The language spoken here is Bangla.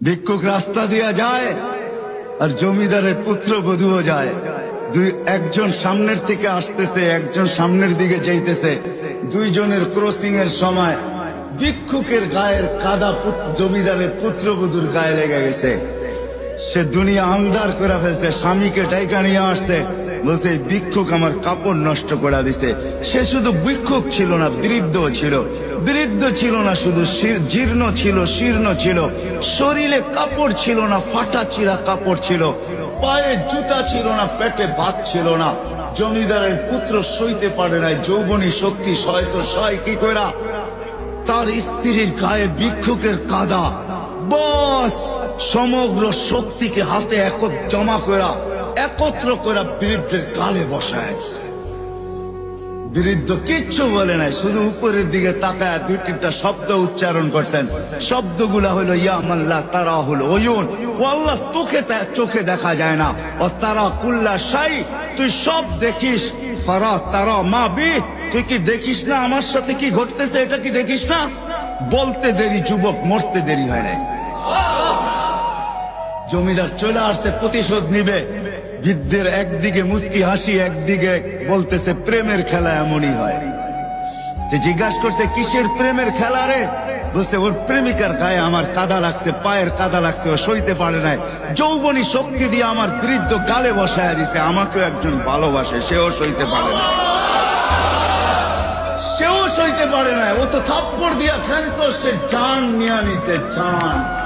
ভিক্ষুক রাস্তা দিয়া যায় আর জমিদারের পুত্রবধূও যায়। একজন সামনের থেকে আসতেছে, একজন সামনের দিকে যাইতেছে। দুইজনের ক্রসিং এর সময় ভিক্ষুকের গায়ের কাদা জমিদারের পুত্রবধূর গায়ে লেগে গেছে। সে দুনিয়া আন্ধার করে ফেলছে, স্বামীকে ডাইকা নিয়ে আসছে, বলছে ভিক্ষুক আমার কাপড় নষ্ট করে দিছে। সে শুধু ভিক্ষুক ছিল না, বৃদ্ধ ছিল। বৃদ্ধ ছিল না শুধু, জীর্ণ ছিল, শীর্ণ ছিল, শরীরে কাপড় ছিল না, ফাটা চিরা কাপড় ছিল, পায়ে জুতা ছিল না, পেটে ভাত ছিল না। জমিদারের পুত্র সইতে পারে নাই, যৌবনী শক্তি সয় কি কইরা তার স্ত্রীর গায়ে ভিক্ষুকের কাদা, বস সমগ্র শক্তিকে হাতে একত্র করা বৃদ্ধের গালে বসায়। বৃদ্ধ কিচ্ছু বলে নাই, শুধু উপরের দিকে তাকায় দুই তিনটা শব্দ উচ্চারণ করছেন। শব্দগুলা হলো ইয়া মাল্লা তারা হলো ওয়ুন, ও আল্লাহ চোখে দেখা যায় না, ও তারা কুল্লা শাই, তুই সব দেখিস, ফারা তারা মা বি, তুই কি দেখিস না আমার সাথে কি ঘটতেছে, এটা কি দেখিস না? বলতে দেরি যুবক, মরতে দেরি হয় নাই। জমিদার চলে আসছে, প্রতিশোধ নিবে। বৃদ্ধের একদিকে মুস্কি হাসি, একদিকে বলতেছে প্রেমের খেলা এমনই হয়। জিজ্ঞাসা করছে কিসের প্রেমের খেলা রে? বলছে ওর প্রেমিকার গায়ে আমার কাদা লাগছে, পায়ের কাদা লাগছে, ও সইতে পারে নাই, যৌবনী শক্তি দিয়ে আমার বৃদ্ধ গালে বসায় দিছে। আমাকেও একজন ভালোবাসে, সেও সইতে পারে না, সেও সইতে পারে না। ও তো থাপ্পড় দিয়া খ্যান করছে, জান নিয়ে নিছে, জান।